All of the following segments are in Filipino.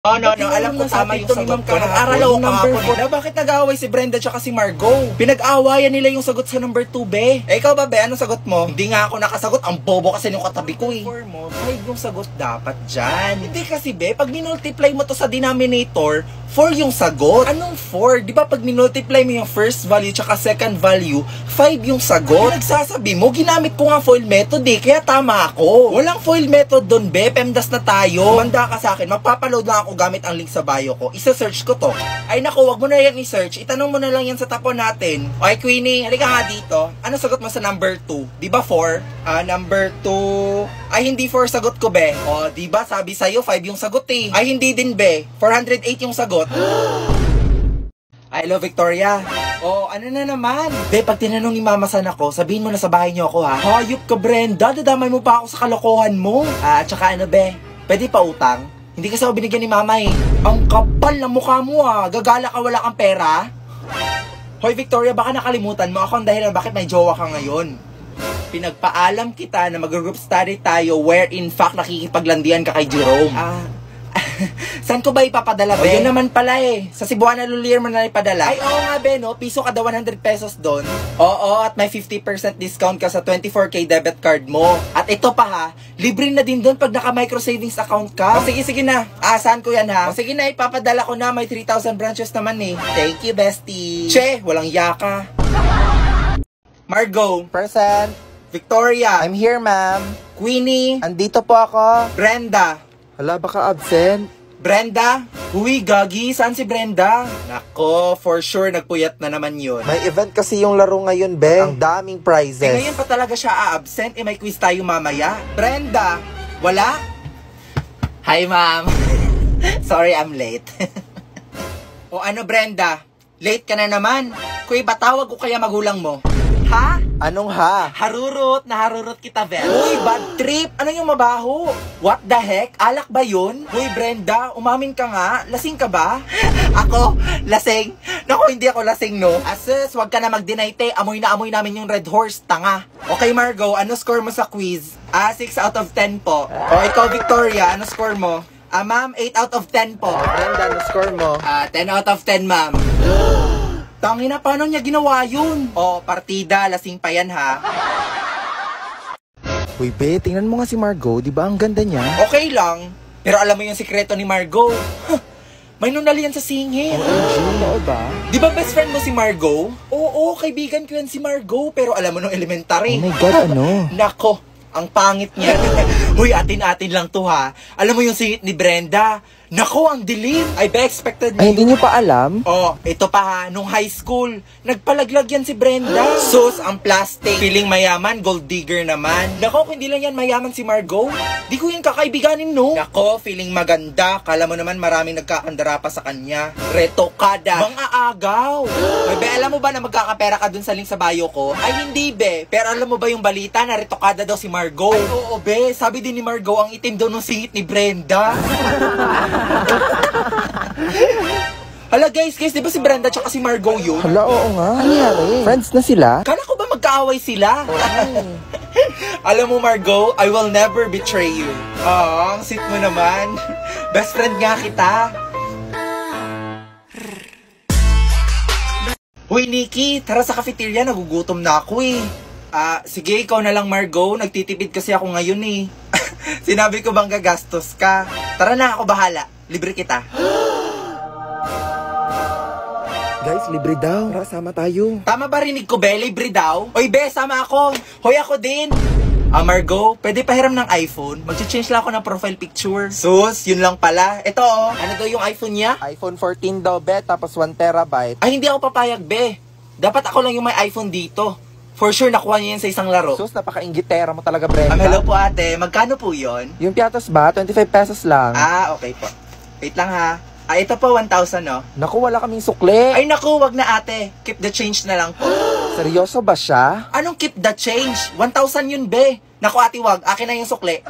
Oh, no, alam ko tama yung sagot ko. Nag-aral ako kahapon. Bakit nag-aaway si Brenda tsaka si Margot? Pinag-aawayan nila yung sagot sa number 2, be. Eh, ikaw ba, be? Anong sagot mo? Hindi nga ako nakasagot. Ang bobo kasi yung katabi ko, eh. 5 yung sagot dapat dyan. Hindi kasi, be, pag minultiply mo to sa denominator, 4 yung sagot. Anong 4? Di ba pag minultiply mo yung first value tsaka second value, 5 yung sagot? Nagsasabi mo, ginamit ko nga FOIL method, eh. Kaya tama ako. Walang FOIL method doon, be. PEMDAS na tayo. Manda ka sa akin. Magpapaload lang ako gamit ang link sa bio ko. Isa-search ko to. Ay naku, wag mo na yan i-search. Itanong mo na lang yan sa tapo natin. Okay, Queenie, halika nga dito. Ano sagot mo sa number 2? Di ba 4? Number 2... Ay, hindi 4 sagot ko, be. O, di ba sabi sa'yo, 5 yung sagot, eh. Ay, hindi din, be. 408 yung sagot. Ay, hello, Victoria. Oh, ano na naman? Be, pag tinanong ni Mama San ako, sabihin mo na sa bahay niyo ako, ha? Hayop ka, Brenda. Dadamay mo pa ako sa kalokohan mo. At saka ano, be? Pwede pa utang? Hindi kasi ako binigyan ni Mama, eh. Ang kapal na mukha mo, ah. Gagala ka, wala kang pera. Hoy, Victoria, baka nakalimutan mo ako ang dahilan bakit may jowa ka ngayon. Pinagpaalam kita na mag-group study tayo where in fact nakikipaglandian ka kay Jerome. Saan ko ba ipapadala, be? Yun naman pala, eh. Sa Cebuana Lulier mo na ipadala. Ay, oo nga, be, no? Piso kada 100 pesos doon. Oo, at may 50% discount ka sa 24K debit card mo. At ito pa, ha, libre na din doon pag naka-micro savings account ka. O, sige na. Saan ko yan, ha? O, sige na, ipapadala ko na. May 3,000 branches naman, eh. Thank you, bestie. Che, walang yaka. Margot. Present. Victoria. I'm here, ma'am. Queenie. Andito po ako. Brenda. Hala, baka absent. Brenda? Uy, gagi, saan si Brenda? Nako, for sure, nagpuyat na naman yun. May event kasi yung laro ngayon, be. Ang daming prizes. Eh, ngayon pa talaga siya a-absent. Eh, may quiz tayo mamaya. Brenda, wala? Hi, ma'am. Sorry, I'm late. O ano, Brenda? Late ka na naman. Kuy, batawag ko kaya magulang mo? Ha? Anong ha? Naharurot kita, Bel. Uy, bad trip. Ano yung mabaho? What the heck? Alak ba yun? Uy, Brenda, umamin ka nga. Lasing ka ba? Ako? Lasing? Naku, hindi ako lasing, no? Asus, wag ka na mag-deny, te. Amoy na amoy namin yung Red Horse, tanga. Okay, Margot, ano score mo sa quiz? 6 out of 10 po. O, ikaw, Victoria, ano score mo? Ma'am, 8 out of 10 po. Brenda, ano score mo? 10 out of 10, ma'am. Tangina, paano niya ginawa yun? Oh, partida, lasing pa yan, ha? Uy, be, tingnan mo nga si Margot. Di ba ang ganda niya? Okay lang. Pero alam mo yung sikreto ni Margot? May nunali yan sa singit. Oo ba? Di ba best friend mo si Margot? Oo, kaibigan ko yan si Margot. Pero alam mo nung elementary. Oh my God, ano? Nako, ang pangit niya. Huy, atin-atin lang to, ha? Alam mo yung singit ni Brenda? Nako, ang dilim. I be expected Ay, hindi niyo pa alam? Oh, ito pa, ha, nung high school, nagpalaglag yan si Brenda. Sus, ang plastic. Feeling mayaman, gold digger naman. Nako, kung hindi lang yan mayaman si Margot, di ko yan kakaibiganin, no? Nako, feeling maganda. Kala mo naman maraming nagkakandara pa sa kanya. Retokada. Mga agaw. Ay, be, alam mo ba na magkakapera ka dun sa link sa bio ko? Ay, hindi, be. Pero alam mo ba yung balita na retokada daw si Margot? Ay, oo, be. Sabi din ni Margot, ang itim daw nung singit ni Brenda. Hala guys, di ba si Brenda tsaka si Margot yun? Hala, oo nga. Anyari? Friends na sila? Kala ko ba magkaaway sila? Alam mo, Margot, I will never betray you. Ang sweet mo naman. Best friend nga kita. Hoy, Nikki, tara sa cafeteria, nagugutom na ako, eh. Sige, ikaw na lang, Margot. Nagtitipid kasi ako ngayon, eh. Sinabi ko bang gagastos ka? Tara na, ako bahala. Libre kita. Guys, libre daw. Tara, sama tayo. Tama ba rinig ko, be? Libre daw? Oy, be, sama ako. Hoy, ako din. Margot, pwede pahiram ng iPhone? Mag-change lang ako ng profile picture. Sus, yun lang pala. Ito, oh. Ano daw yung iPhone niya? iPhone 14 daw, be. Tapos 1 terabyte. Ay, hindi ako papayag, be. Dapat ako lang yung may iPhone dito. For sure, nakuha niya yan sa isang laro. Sus, napaka-inggitera mo talaga, Brenda. Hello po, ate. Magkano po yon? Yung piatos ba? 25 pesos lang. Okay po. Wait lang, ha. Ito po, 1,000, no? Naku, wala kaming sukle. Ay, naku, wag na, ate. Keep the change na lang po. Seryoso ba siya? Anong keep the change? 1,000 yun, be. Naku, ate, wag. Akin na yung sukle.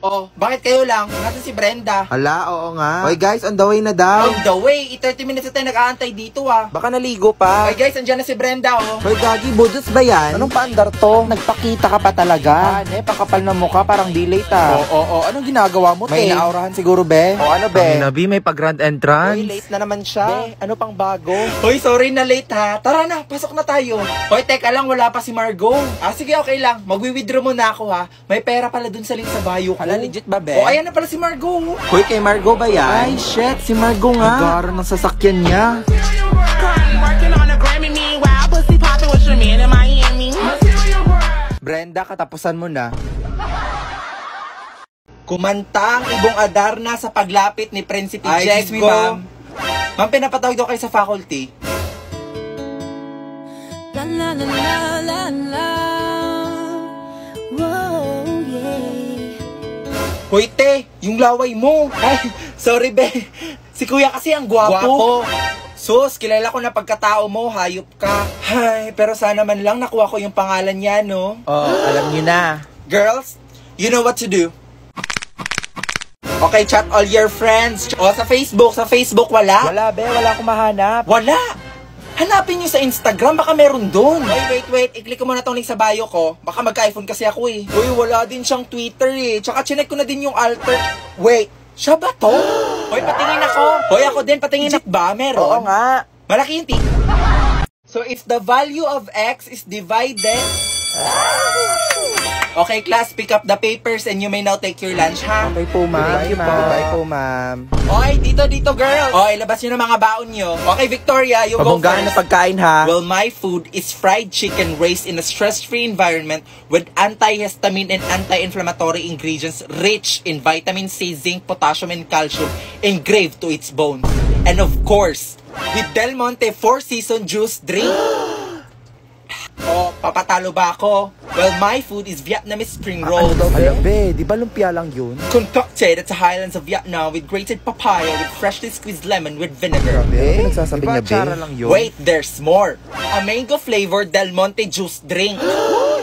Oh, bakit kayo lang? Nasaan si Brenda? Ala, oo nga. Oy guys, on the way na daw. On the way, 30 minutes na tayo nag-aantay dito ah. Baka naligo pa. Ay guys, andyan na si Brenda oh. Hoy Gagi, budos ba yan? Anong paandar to? Nagpakita ka pa talaga. Pakapal na mukha, parang delay ta. Oo, anong ginagawa mo, May naurahan siguro, be. O ano, be? Nabi, may pag-grand entrance. Hoy, late na naman siya. Be, ano pang bago? Hoy, sorry na late ha. Tara na, pasok na tayo. Hoy, teka lang, wala pa si Margot. Sige, okay lang. Magwi-withdraw muna ako ha. May pera pala dun sa link sa bio ko. Ala, legit ba, be? Oh, ayan na pala si Margot. Hoy, kay Margot ba yan? Ay, shit, si Margot nga. Agara ng sasakyan niya. Brenda, katapusan mo na. Kumanta ang ibong Adarna sa paglapit ni Prinsipe Ay, Jego. excuse me, ma'am. Ma'am, pinapatawag daw kayo sa faculty. La la la la la la. Whoa, yeah. Hoy, te, yung laway mo. Ay, sorry, be. Si kuya kasi ang gwapo. Sus, kilala ko na pagkatao mo, hayop ka. Ay, pero sana man lang nakuha ko yung pangalan niya, no? Oh, alam niyo na. Girls, you know what to do. Okay, chat all your friends. O, sa Facebook wala? Wala, be. Wala akong mahanap. Wala! Hanapin nyo sa Instagram, baka meron doon. Oy, wait. I-click ko muna tong link sa bio ko. Baka magka-iPhone kasi ako eh. Uy, wala din siyang Twitter eh. Tsaka chinek ko na din yung alter. Wait, siya ba to? Hoy, patingin ako. Hoy, ako din, patingin ako. Ba, meron? Oo nga. Malaki yung So, if the value of X is divided... Okay, class, pick up the papers and you may now take your lunch, ha? Okay po, ma'am. Bye po, ma'am. Oy, dito, girl. Oy, labas nyo ng mga baon nyo. Okay, Victoria, you go Pabonggaan first. na pagkain, ha? Well, my food is fried chicken raised in a stress-free environment with antihistamine and anti-inflammatory ingredients rich in vitamin C, zinc, potassium, and calcium engraved to its bones. And of course, with Del Monte 4-season juice drink. Oh, papatalo ba ako? Well, my food is Vietnamese spring rolls. Alam, be, di ba lumpia lang yun? Concocted at the highlands of Vietnam with grated papaya with freshly squeezed lemon with vinegar. Be, nagsasabi niya, be. Tsara lang yun. Wait, there's more. A mango-flavored Del Monte juice drink.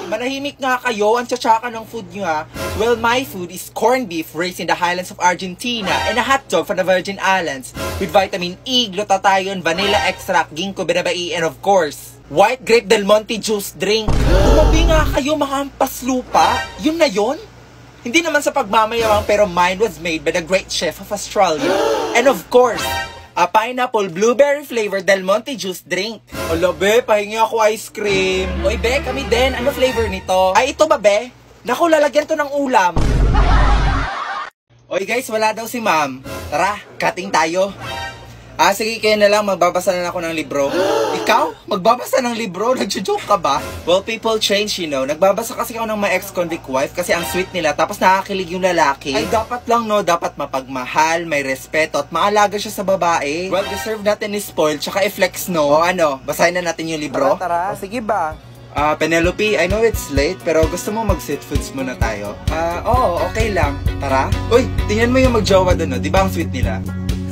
Manahimik nga kayo, ang tsatsaka ng food nyo ha. Well, my food is corned beef raised in the highlands of Argentina and a hot dog from the Virgin Islands with vitamin E, glutathione, vanilla extract, ginkgo biloba, and of course, white grape Del Monte juice drink. Tumabi nga kayo, makampas lupa. Yun na yun? Hindi naman sa pagmamayabang pero mine was made by the great chef of Australia. And of course, a pineapple blueberry flavored Del Monte juice drink. Hala, be, pahingi ako ice cream. Oy, be, kami din. Ano flavor nito? Ay, ito ba, be? Naku, lalagyan to ng ulam. Oy, guys, wala daw si ma'am. Tara, cutting tayo. Sige, kayo na lang, magbabasa na ako ng libro. Ikaw? Magbabasa ng libro? Nagjo-joke ka ba? Well, people change, you know. Nagbabasa kasi ako ng my ex-convict wife kasi ang sweet nila tapos nakakilig yung lalaki. Ay, dapat lang, no? Dapat mapagmahal, may respeto at maalaga siya sa babae. Well, deserve natin i-spoil tsaka i-flex, no? O ano, basahin na natin yung libro? Tara. Sige ba? Penelope, I know it's late, pero gusto mo mag-sit foods muna tayo? Oo, okay lang. Tara. Uy, tingnan mo yung mag-jowa doon, no? Di ba ang sweet nila?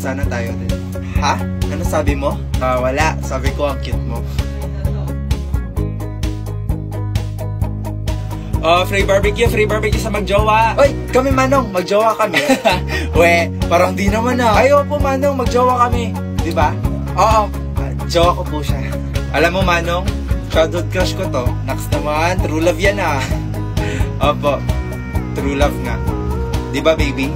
Sana tayo din. Ha? Ano sabi mo? Wala. Sabi ko, ang cute mo. Free barbecue sa magjowa. Uy, kami Manong, magjowa kami. We, parang di naman ah. Ayaw po Manong, magjowa kami. Di ba? Oo, jowa ko po siya. Alam mo Manong, childhood crush ko to. Next naman, true love yan ah. Opo, true love nga. Di ba baby?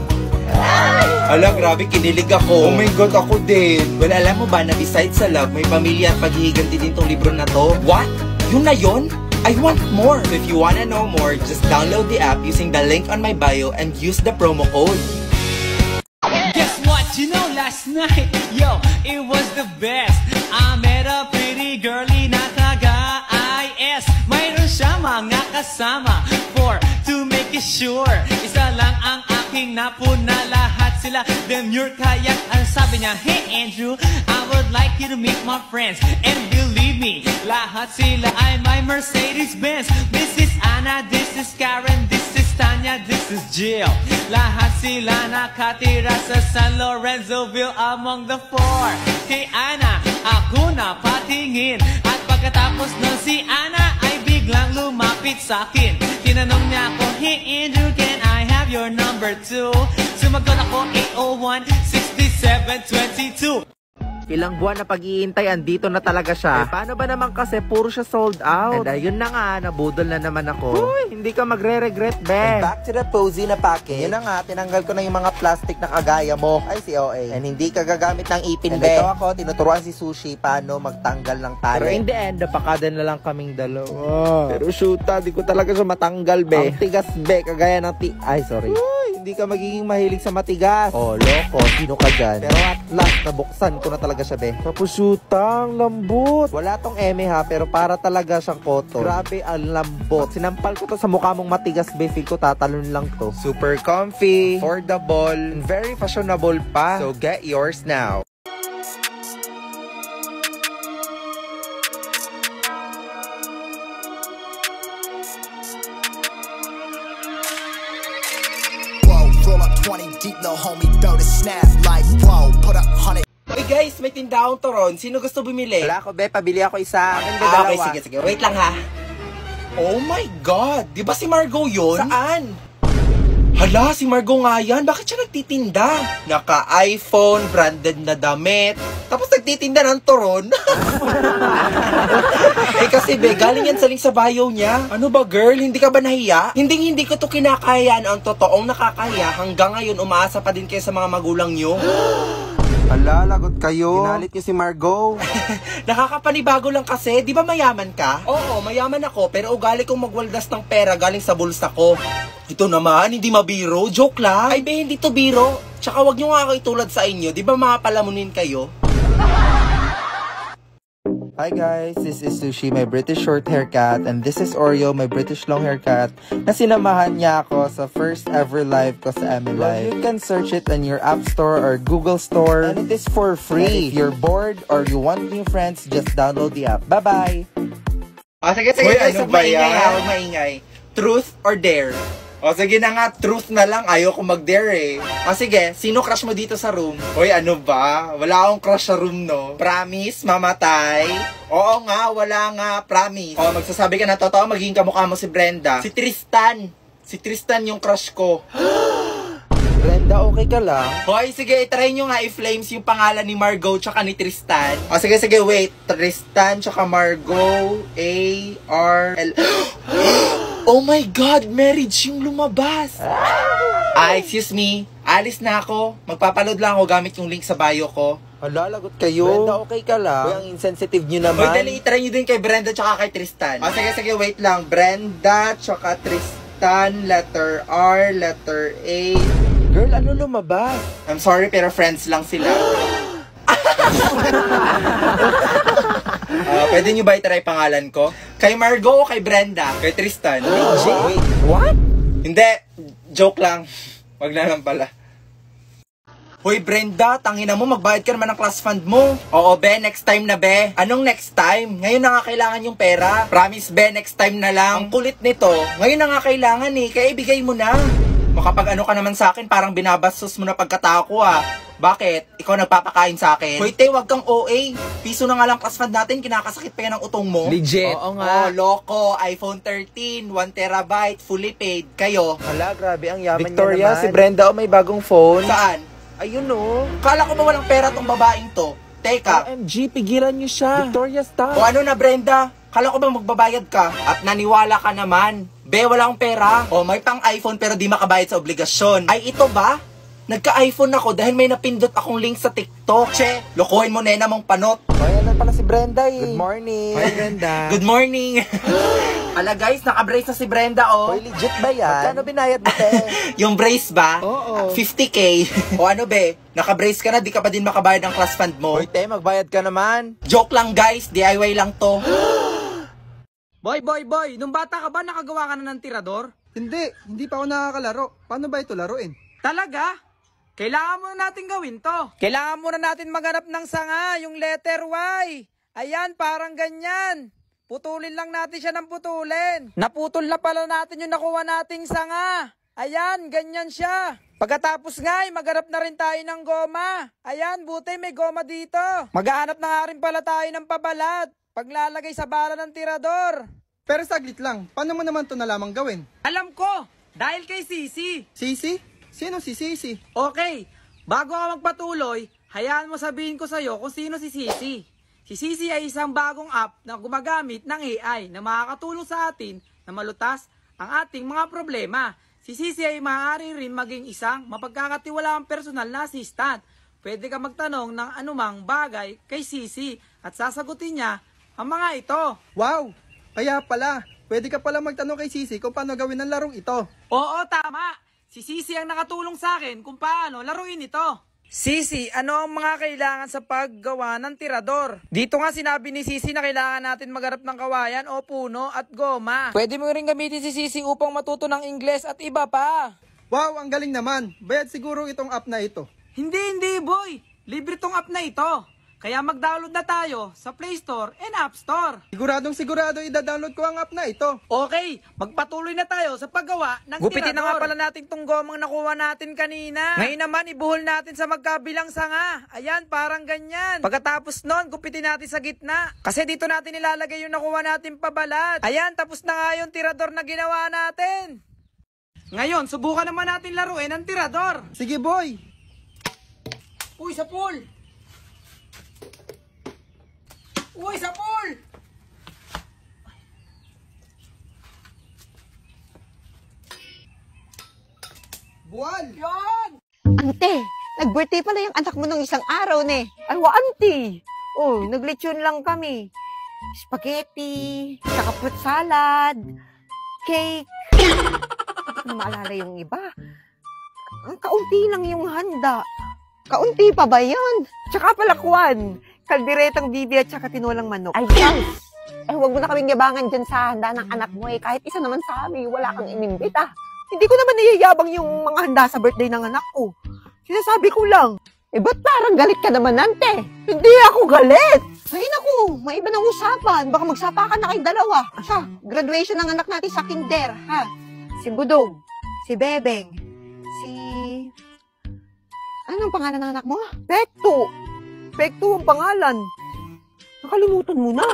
Ala, grabe, kinilig ako. Oh my God, ako din. Well, alam mo ba na besides sa love, may pamilya at paghihiganti din tong libro na to? What? Yun na yun? I want more. So if you wanna know more, just download the app using the link on my bio and use the promo code. Guess what? You know, last night, yo, it was the best. I met a pretty girlie na taga-IS. Mayroon siya mga kasama to make it sure. Isa lang ang aking napuna, lahat sila demure. Kaya ang sabi niya, hey Andrew, I would like you to meet my friends. And believe me, lahat sila ay my Mercedes-Benz. This is Anna, this is Karen, this is Tanya, this is Jill. Lahat sila nakatira sa San Lorenzoville among the four. Hey Anna, ako na patingin. At pagkatapos nun si Anna ay biglang lumapit sa akin. Tinanong niya ako, hey Andrew, can I have your number 2. Sumagot ako 801-6722. Ilang buwan na pag-iintay, andito na talaga siya. Paano ba naman kasi puro siya sold out? And ayun na nga, nabudol na naman ako. Uy, hindi ka magre-regret, be. And back to the posy na package. Yun na nga, tinanggal ko na yung mga plastic na kagaya mo. Ay, si OA. And hindi ka gagamit ng ipin, be. Ito ako, tinuturuan si Sushi paano magtanggal ng tali. Pero in the end, napakada na lang kaming dalawa. Pero shoota, di ko talaga siya matanggal, be. Ang tigas, be, kagaya ng Ay, sorry. Uy, hindi ka magiging mahilig sa matigas. Oh, loko, sino ka dyan? Pero at last, nabuksan ko na talaga siya, be. Tapos shootang, lambot. Wala tong eme ha, pero para talaga siyang cotton. Grabe, ang lambot. Sinampal ko to sa mukha mong matigas, be. Feel ko tatalon lang to. Super comfy, affordable, and very fashionable pa. So get yours now. Roll up 20 deep, little homie, throw the snap like whoa, put up 100. Hey guys, may tindahang turon. Sino gusto bumili? Wala ko, be. Pabili ako isa. Akin, be, Okay, dalawa. sige. Wait lang ha. Oh my God! Di ba si Margo yun? Saan? Hala, si Margo nga yan. Bakit siya nagtitinda? Naka-iPhone, branded na damit. Tapos nagtitinda ng turon. Eh kasi be, galing yan sa bio niya. Ano ba girl, hindi ka ba nahiya? Hindi ko to kinakayaan. Ang totoong nakakahiya, hanggang ngayon umaasa pa din kayo sa mga magulang nyo. Hala, lagot kayo. Ginalit niyo si Margo. Nakakapanibago lang kasi, di ba mayaman ka? Oo, mayaman ako, pero ugali kong magwaldas ng pera galing sa bulsa ko. Ito naman, hindi mabiro, joke lang. Ay be, hindi to biro. Tsaka wag nyo nga ako itulad sa inyo, di ba mga palamunin kayo? Hi guys, this is Sushi, my British short haircut, and this is Oreo, my British long haircut, na sinamahan niya ako sa first ever live ko sa ML Live. You can search it on your App Store or Google Store, and it is for free. And if you're bored or you want new friends, just download the app. Bye-bye! Sige guys, ano ba yan? Huwag maingay. Truth or dare? O sige na nga, truth na lang. Ayoko mag-dare eh. Sige, sino crush mo dito sa room? Hoy, ano ba? Wala akong crush sa room, no? Promise, mamatay? Oo nga, wala nga, promise. O, magsasabi ka na totoo, magiging kamukha mo si Brenda. Si Tristan. Si Tristan yung crush ko. Brenda, okay ka lang? Hoy, sige, try nyo nga i-flames yung pangalan ni Margo tsaka ni Tristan. O sige, wait. Tristan tsaka Margo, A-R-L... Oh my God, marriage yung lumabas. Excuse me, alis na ako. Magpapaload lang ako gamit yung link sa bio ko. Hala, lagot kayo. Brenda, okay ka lang? Uy, ang insensitive nyo naman. Hoy, dali, try nyo din kay Brenda tsaka kay Tristan. Sige, wait lang. Brenda tsaka Tristan, letter R, letter A. Girl, ano lumabas? I'm sorry, pero friends lang sila. Pwede nyo ba i-try pangalan ko? Kay Margo o kay Brenda? Kay Tristan? Wait, what? Hindi, joke lang. Wag na lang pala. Hoy Brenda, tangina mo, magbayad ka naman ng class fund mo. Oo be, next time na be. Anong next time? Ngayon na nga kailangan yung pera. Promise be, next time na lang. Ang kulit nito, ngayon na nga kailangan eh, kaya ibigay mo na. Makapag ano ka naman sa akin, parang binabastos mo na pagkatao ko ah. Bakit? Ikaw nagpapakain sa akin? Hoy te, wag kang OA. Piso na nga lang class fund natin, kinakasakit pa yan ang utong mo. Legit. Oo nga. Loko, iPhone 13, 1 terabyte, fully paid. Kayo? Hala, grabe, ang yaman Victoria, niya naman. Si Brenda, may bagong phone. Saan? Ayun o. Kala ko ba walang pera tong babaeng to? Teka. OMG, pigilan niyo siya. Victoria, stop. O ano na Brenda? Kala ko ba magbabayad ka? At naniwala ka naman. Be, wala akong pera. O may pang iPhone pero di makabayad sa obligasyon. Ay ito ba? Nagka-iPhone ako dahil may napindot akong link sa TikTok. Che, lokohin mo nena mong panot. Ayan na pala si Brenda eh. Good morning. Hi Brenda. Good morning. Ala guys, naka-brace na si Brenda oh. Hoy, legit ba yan? Magkano binayad mo te? Yung brace ba? Oo. 50k. O ano be, naka-brace ka na, di ka pa din makabayad ng class fund mo. Hoy te, magbayad ka naman. Joke lang guys, DIY lang to. Boy, nung bata ka ba nakagawa ka na ng tirador? Hindi pa ako nakakalaro. Paano ba ito laruin? Talaga? Kailangan muna natin gawin to. Kailangan muna natin maghanap ng sanga, yung letter Y. Ayan, parang ganyan. Putulin lang natin siya ng putulin. Naputol na pala natin yung nakuha nating sanga. Ayan, ganyan siya. Pagkatapos nga, maghanap na rin tayo ng goma. Ayan, buti may goma dito. Maghahanap na nga rin pala tayo ng pabalat. Paglalagay sa bala ng tirador. Pero saglit lang, paano mo naman ito nalamang gawin? Alam ko, Dahil kay Sisi. Sisi? Sino si Sisi? Okay, bago ka magpatuloy, hayaan mo sabihin ko sa'yo kung sino si Sisi. Si Sisi ay isang bagong app na gumagamit ng AI na makakatulong sa atin na malutas ang ating mga problema. Si Sisi ay maaari rin maging isang mapagkakatiwalaang personal na assistant. Pwede ka magtanong ng anumang bagay kay Sisi at sasagutin niya ang mga ito. Wow! Kaya pala, pwede ka pala magtanong kay Sisi kung paano gawin ang larong ito. Oo, tama. Si Sisi ang nakatulong sa akin kung paano laruin ito. Sisi, ano ang mga kailangan sa paggawa ng tirador? Dito nga sinabi ni Sisi na kailangan natin magharap ng kawayan o puno at goma. Pwede mo rin gamitin si Sisi upang matuto ng Ingles at iba pa. Wow, ang galing naman. Bayad siguro itong app na ito. Hindi boy. Libre tong app na ito. Kaya mag-download na tayo sa Play Store and App Store. Sigurado ida-download ko ang app na ito. Okay, magpatuloy na tayo sa paggawa ng Gupitin tirador. Na nga pala natin tong gomang nakuha natin kanina. Ngayon naman, ibuhol natin sa magkabilang sanga. Ayan, parang ganyan. Pagkatapos nun, gupitin natin sa gitna. Kasi dito natin ilalagay yung nakuha natin pabalat. Ayan, tapos na nga yung tirador na ginawa natin. Ngayon, subukan naman natin laruin ang tirador. Sige boy. Uy, sa pool! Uy, sa pool! Buwan! Yan! Ante, nag-birthday pala yung anak mo nung isang araw, ne. Ay, auntie. Oh, naglechon lang kami. Spaghetti, saka fruit salad, cake. Hindi maalala yung iba. Ang kaunti lang yung handa. Kaunti pa ba yun? Tsaka pala kwan, kalderetang bibi at tsaka tinolang manok. Ay, guys, huwag mo na kaming yabangan dyan sa handa ng anak mo eh. Kahit isa naman sa amin, wala kang inimbita. Hindi ko naman niyayabang yung mga handa sa birthday ng anak ko. Sinasabi ko lang. Ba't parang galit ka naman, ante? Hindi ako galit! Ay, naku, may iba ng usapan. Baka magsapakan na kayong dalawa. Siya, graduation ng anak natin sa kinder, ha? Si Budong, si Bebeng, si... Anong pangalan ng anak mo? Pekto. Pekto ang pangalan. Nakalimutan mo na.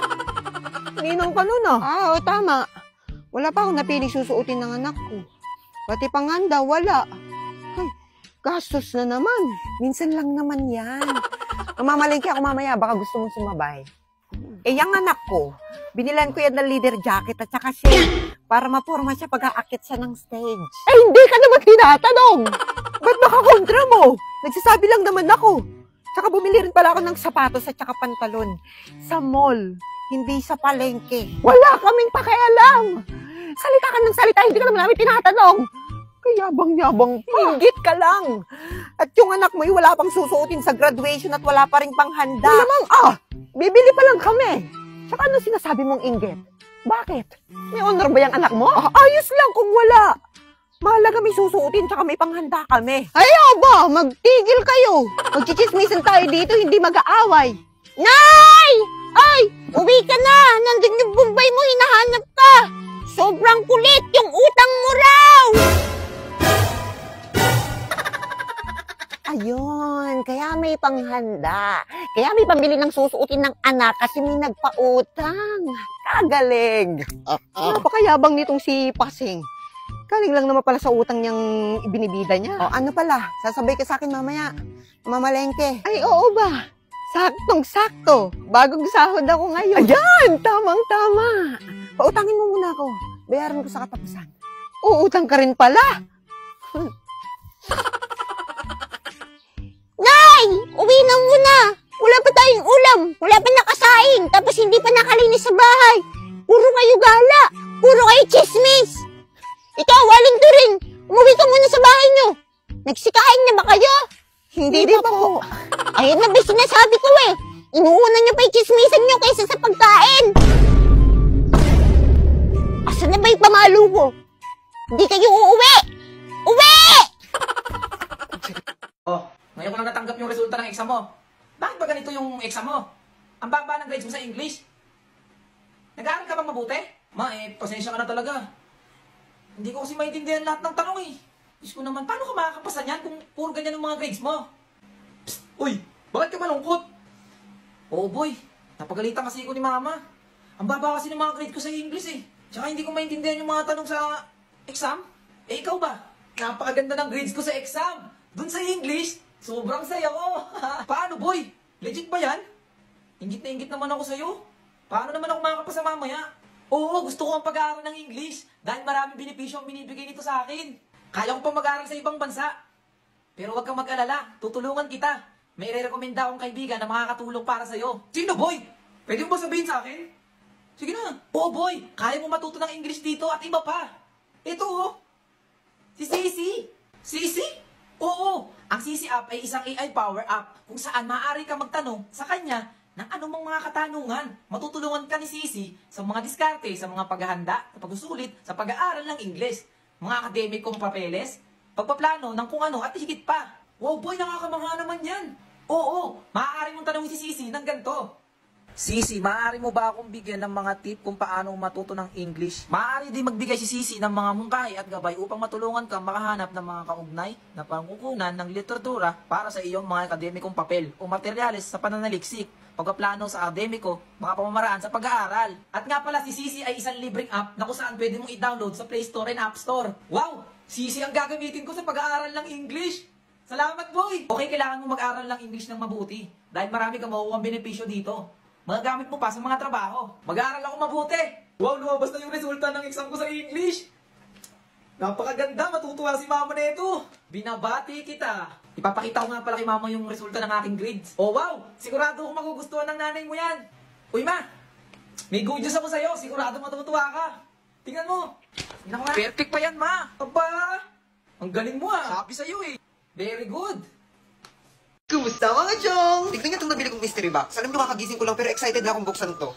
Ninang ka nun ah. Oo, tama. Wala pa akong napiling susuotin ng anak ko. Pati panganda, wala. Ay, gastos na naman. Minsan lang naman yan. Mamamalingki ako mamaya, baka gusto mong sumabay. Yung anak ko, binilan ko yan ng leader jacket at saka shade para maporma siya pag-aakit siya ng stage. Hindi ka naman tinatanong! Ba't nakakontra mo? Nagsasabi lang naman ako. Tsaka bumili rin pala ako ng sapatos at saka pantalon. Sa mall, hindi sa palengke. Wala kaming pakialam! Salita ka ng salita, hindi ka naman namin tinatanong. Kayabang-yabang pa. Hinggit ka lang. At yung anak mo, wala pang susuotin sa graduation at wala pa rin panghanda. Malamang, bibili pa lang kami. Tsaka ano sinasabi mong inggit? Bakit? May honor ba yung anak mo? Ayos lang kung wala. Mahalaga may susuotin tsaka may panghanda kami. Ayaw ba? Magtigil kayo. Magchichismisan tayo dito, hindi mag-aaway. Nay! Ay! Uwi ka na! Nandun yung Bombay mo, hinahanap ka! Sobrang kulit yung utang mo raw! Ayun, kaya may panghanda. Kaya may pambili ng susuotin ng anak kasi may nagpautang. Kagaling. Napakayabang nitong si Pasing. Galing lang naman pala sa utang niyang ibinibida niya. Ano pala? Sasabay ka sa akin mamaya. Mamalengke. Ay, oo ba? Saktong-sakto. Bagong sahod ako ngayon. Ayan! Tamang-tama. Pautangin mo muna ako. Bayaran ko sa katapusan. Uutang ka rin pala. Nay! Uwi na muna! Wala pa tayong ulam. Wala pa nakasaing. Tapos hindi pa nakalinis sa bahay. Puro kayo gala. Puro kayo chismis. Ikaw, waling turing. Umuwi ka muna sa bahay nyo. Nagsikain na ba kayo? Hindi pa po. Ayun na ba sinasabi ko eh. Inuuna nyo pa yung chismisan nyo kaysa sa pagkain. Asan na ba yung pamalo ko? Hindi kayo uuwi. Uwi! Ngayon ko lang natanggap yung resulta ng exam mo. Bakit ba ganito yung exam mo? Ang baba ng grades mo sa English. Nag-aaral ka bang mabuti? Ma, pasensya ka na talaga. Hindi ko kasi maintindihan lahat ng tanong eh. Diyos ko naman, paano ka makakapasa niyan kung puro ganyan yung mga grades mo? Psst! Uy! Bakit ka malungkot? Oo boy, napagalitan kasi ako ni mama. Ang baba kasi ng mga grade ko sa English eh. Tsaka hindi ko maintindihan yung mga tanong sa exam. Eh, ikaw ba? Napakaganda ng grades ko sa exam. Dun sa English, sobrang saya ko. Paano, boy? Legit ba yan? Ingit na ingit naman ako sa'yo. Paano naman ako makakapasa mamaya? Oo, gusto ko ang pag-aaral ng English dahil maraming benepisyo ang binibigay nito sa akin. Kaya ko pa mag-aaral sa ibang bansa. Pero huwag kang mag-alala, tutulungan kita. May re-recommenda akong kaibigan na makakatulong para sa'yo. Sino, boy? Pwede mo ba sabihin sa akin? Sige na. Oo, boy. Kaya mo matuto ng English dito at iba pa. Ito, oh. Si Sisi. Sisi? Oo. Ang Sisi app ay isang AI power app kung saan maaari ka magtanong sa kanya ng anumang mga katanungan. Matutulungan ka ni Sisi sa mga diskarte, sa mga paghahanda, sa pagsusulit, sa pag-aaral ng English, mga akademikong papeles, pagpaplano ng kung ano at higit pa. Wow, boy, nakakamangha naman yan. Oo, maaari mong tanongin si Sisi ng ganito. Sisi, maaari mo ba akong bigyan ng mga tip kung paano matuto ng English? Maaari din magbigay si Sisi ng mga mungkahi at gabay upang matulungan kang makahanap ng mga kaugnay na pangkukunan ng literatura para sa iyong mga akademikong papel o materyales sa pananaliksik, pagpaplano sa akademiko, mga pamamaraan sa pag-aaral. At nga pala, si Sisi ay isang libreng app na kung saan pwede mong i-download sa Play Store and App Store. Wow! Sisi ang gagamitin ko sa pag-aaral ng English. Salamat, boy! Okay, kailangan mo mag-aaral ng English ng mabuti dahil marami kang makukuha benepisyo dito. Magagamit mo pa sa mga trabaho. Mag-aaral ako mabuti. Wow, lumabas na yung resulta ng exam ko sa English. Napakaganda, matutuwa si mama nito. Binabati kita. Ipapakita ko nga pala kay mama yung resulta ng aking grades. Oh wow, sigurado kong magugustuhan ng nanay mo yan. Uy ma, may good news ako sa'yo. Sigurado matutuwa ka. Tingnan mo. Perfect pa yan, ma. Aba, ang galing mo ah. Sabi sa'yo eh. Very good. Kumusta mga chong? Tignan niyo itong nabili kong mystery box. Alam niyo, kakagising ko lang pero excited na akong buksan to.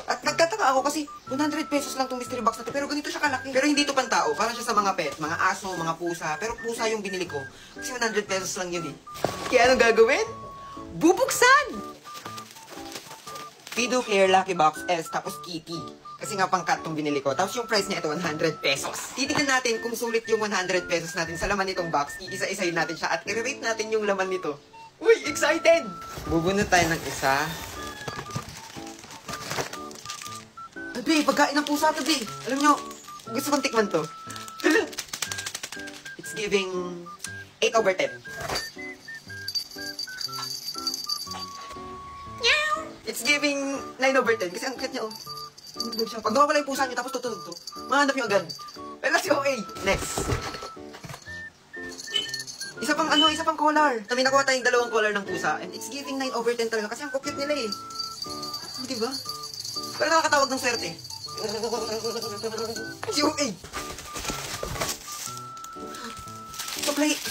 At nagtataka ako kasi 100 pesos lang itong mystery box na to pero ganito siya kalaki. Pero hindi to pantao. Parang siya sa mga pet, mga aso, mga pusa. Pero pusa yung binili ko. Kasi 100 pesos lang yun eh. Kaya anong gagawin? Bubuksan! Fido Clear Lucky Box S tapos Kitty. Kasi nga pang cat tong binili ko. Tapos yung price niya ito, 100 pesos. Titignan natin kung sulit yung 100 pesos natin sa laman nitong box. Iisa-isayin natin siya at i-rate natin yung laman nito. Uy, excited! Bubunot tayo ng isa. Tabi, pagkain ng pusa, tabi. Alam nyo, gusto kong tikman to. It's giving 8/10. It's giving 9/10 kasi ang cute niya, oh. Pag nawawala yung pusa niyo tapos tutunog to, mahanap nyo agad. Pero si OA. Next. Isa pang collar. Kami nakuha tayong dalawang collar ng pusa and it's giving 9/10 talaga kasi ang cute nila eh. Diba? Pero nakakatawag ng swerte. Si OA.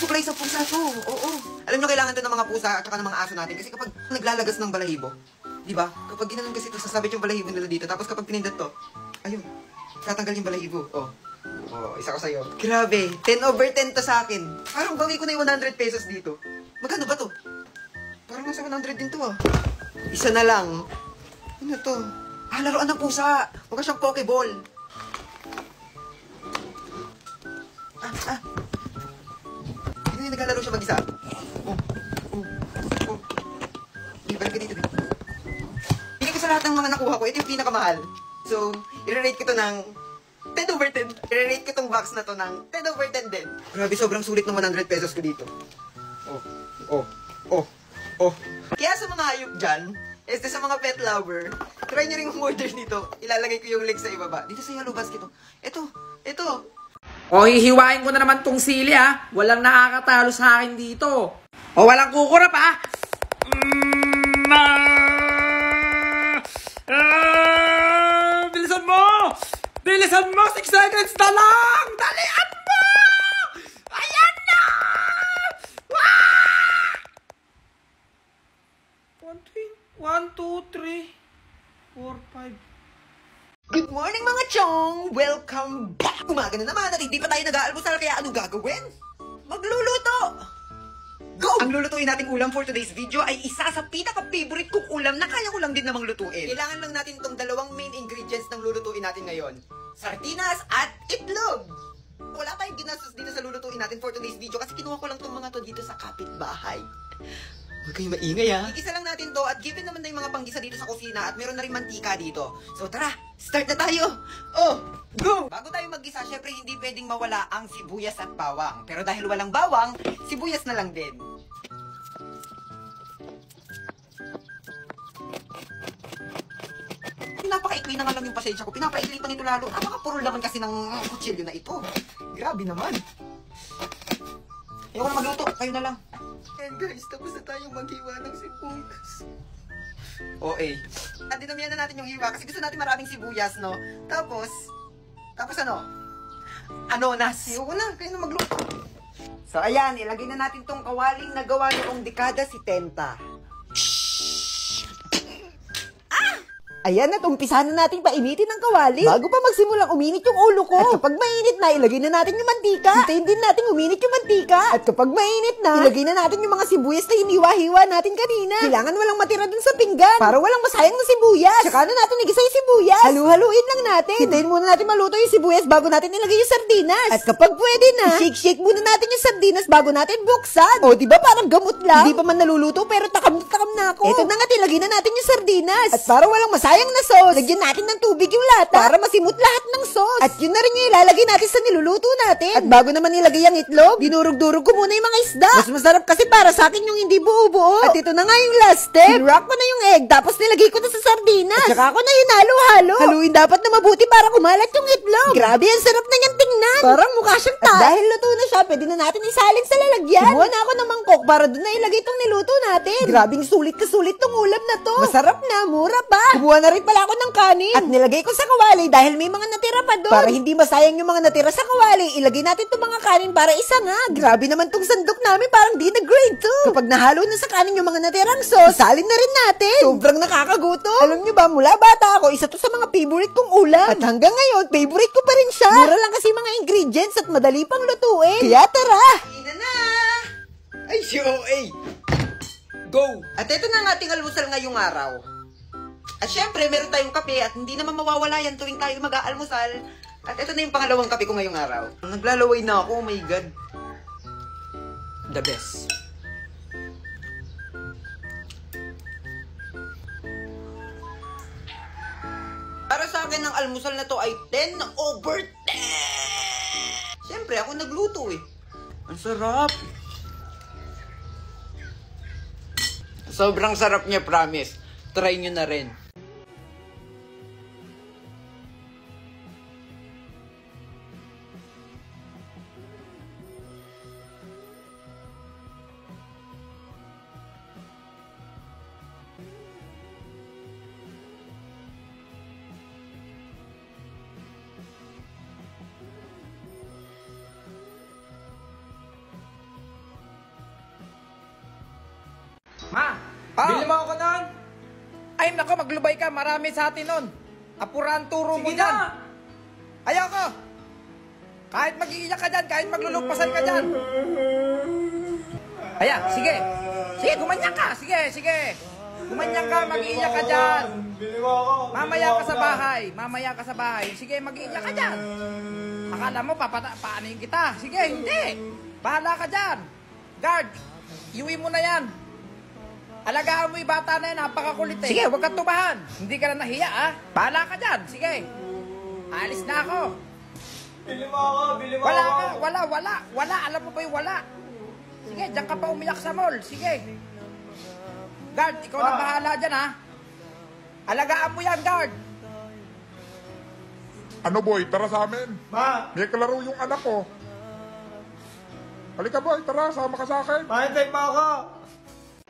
Supply sa pusa to. Oo. Alam nyo, kailangan to ng mga pusa at saka ng mga aso natin kasi kapag naglalagas ng balahibo, diba? Kapag ginanon kasi ito, sasabit yung balahibo nila dito. Tapos kapag pinindot to, ayun, tatanggal yung balahibo. Oh, isa ko sa'yo. Grabe, 10/10 to sa akin. Parang bawi ko na yung 100 pesos dito. Magkano ba to? Parang nasa 100 din to ah. Isa na lang. Ano to? Laruan ng pusa. Mukha siyang Pokeball. Hindi naglalaro siya mag-isa. Balik ka dito, babe. Pili ko sa lahat ng mga nakuha ko, ito yung pinakamahal. So, i-rate ko to ng 10/10. I-rate ko tong box na to ng 10/10 din. Grabe, sobrang sulit ng 100 pesos ko dito. Kaya sa mga hayop dyan, sa mga pet lover, try nyo rin umorder dito. Ilalagay ko yung link sa ibaba. Dito sa Yellow Basket. Ito. O, hihiwain ko na naman tong sili ha. Walang nakakatalo sa akin dito. O, walang kukurap ha. Bilisan mo! Bilisan mo! 6 seconds na lang! Dalian mo! Ayan na! 1, 2, 3, 4, 5. Good morning mga chong! Welcome back! Umaga na naman at hindi pa tayo nag-aalmusal kaya ano gagawin? Magluluto! Go! Ang lulutuin nating ulam for today's video ay isa sa pinaka-favorite kong ulam na kaya ko lang din namang lutuin. Kailangan lang natin itong dalawang main ingredients ng lulutuin natin ngayon. Sardinas at itlog! Wala tayong ginastos dito sa lulutuin natin for today's video kasi kinuha ko lang itong mga to dito sa kapitbahay. Huwag kayong maingay ha. Igisa lang natin to to at given naman na yung mga panggisa dito sa kusina at meron na rin mantika dito. So tara, start na tayo! Oh, go! Bago tayo maggisa, syempre hindi pwedeng mawala ang sibuyas at bawang. Pero dahil walang bawang, sibuyas na lang din. Pinapakaikli na nga lang yung pasensya ko. Pinapaikli pa nito lalo. Napakapurol naman kasi ng kutsilyo na ito. Grabe naman. Ayoko na magluto. Kayo na lang. And guys, tapos na tayong maghiwa ng sibuyas. At dinamihan na natin yung hiwa kasi gusto natin maraming sibuyas, no? Tapos ano? Anonas. Ayoko na. Kayo na magluto. So ayan, ilagay na natin tong kawaling na gawa noong dekada 70. Ayan at umpisa na natin painitin ng kawali. Bago pa magsimulang uminit yung ulo ko. At kapag mainit na, ilagay na natin yung mantika. Hintayin din natin uminit yung mantika. At kapag mainit na, ilagay na natin yung mga sibuyas na hiniwa-hiwa natin kanina. Kailangan walang matira dun sa pinggan para walang masayang na sibuyas. Tsaka na natin igisa yung sibuyas. Halu-haluin lang natin. Hintayin muna natin maluto yung sibuyas bago natin ilagay yung sardinas. At kapag pwede na, shake-shake muna natin yung sardinas bago natin buksan. O diba parang gamot lang? Hindi pa man naluluto pero takam na ako. Ito na nga, ilagay na natin yung sardinas. At para walang sayang na sauce, lagyan natin ng tubig yung lata para masimot lahat ng sauce. At yun na rin yung ilalagay natin sa niluluto natin. At bago naman ilagay ang itlog, dinurog-durog ko muna yung mga isda. Mas masarap kasi para sa akin yung hindi buo-buo. At ito na nga yung last step. Tinrock ko na yung egg, tapos nilagay ko na sa sardinas. At saka ko na yun halo-halo. Haluin dapat na mabuti para kumalat yung itlog. Grabe, ang sarap na niyang tingnan. Parang mukha siyang At dahil luto na siya, pwede na natin isalin sa lalagyan. Kumuha na ako ng mangkok para doon na ilagay itong niluto natin. Grabing sulit tong ulam na to. Masarap na, mura pa. Kumuha na rin pala ako ng kanin. At nilagay ko sa kawali dahil may mga natira pa doon. Para hindi masayang yung mga natira sa kawali, ilagay natin itong mga kanin para isangag. Grabe naman tong sandok namin, parang di na grade 2. Kapag nahalo na sa kanin yung mga natirang sauce, salin na rin natin. Sobrang nakakagutom. Alam nyo ba, mula bata ako, isa to sa mga favorite kong ulam. At hanggang ngayon, favorite ko pa rin siya. Mura lang kasi mga ingredients at madali pang lutuin. Kaya tara! Ina na! Ay, Go! At ito na ang ating almusal ngayong araw. At syempre, meron tayong kape at hindi naman mawawala yan tuwing tayo mag-aalmusal. At ito na yung pangalawang kape ko ngayong araw. Naglalaway na ako, oh my God. The best. Para sa akin, ang almusal na to ay 10/10. Syempre, ako nagluto eh. Ang sarap. Sobrang sarap niya, promise. Try nyo na rin. Ma, bili mo ako nun. Ay, nako, maglubay ka. Marami sa atin nun. Apurahan turo mo dyan. Ayoko. Kahit mag-iiyak ka dyan, kahit maglulugpasan ka dyan. Aya, sige. Sige, gumanyan ka. Sige. Gumanyan ka, mag-iiyak ka dyan. Mamaya ka sa bahay. Sige, mag-iiyak ka dyan. Akala mo, paanayin kita. Sige, hindi. Bahala ka dyan. Guard, iuwi mo na yan. Alagaan mo yung bata na yan, napakakulit eh. Sige, huwag kang tumahan. Hindi ka na nahiya, ah. Bahala ka dyan, sige. Alis na ako. Bili mo ako. Wala. Alam mo ba yung wala? Sige, dyan ka pa umiyak sa mall. Sige. Guard, ikaw na bahala dyan, ha. Alagaan mo yan, guard. Ano boy, tara sa amin. Ma! May kalaro yung anak ko. Halika boy, tara, sama ka sa akin. Mahintay mo ako.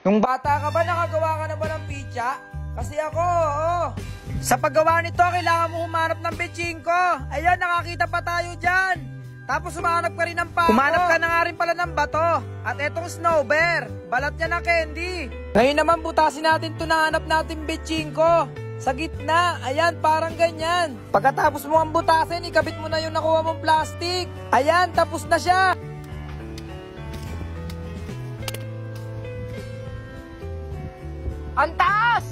Nung bata ka ba, nakagawa ka na ba ng pizza? Kasi ako, oo. Sa paggawa nito, kailangan mo humanap ng bitching ko. Ayun, nakakita pa tayo dyan. Tapos humanap ka rin ng pako. Humanap ka na nga rin pala ng bato. At etong snow bear, balat niya na candy. Ngayon naman, butasin natin ito na hanap natin bitching ko. Sa gitna, ayan, parang ganyan. Pagkatapos mo ang butasin, ikabit mo na yung nakuha mong plastic. Ayan, tapos na siya. Ang taas!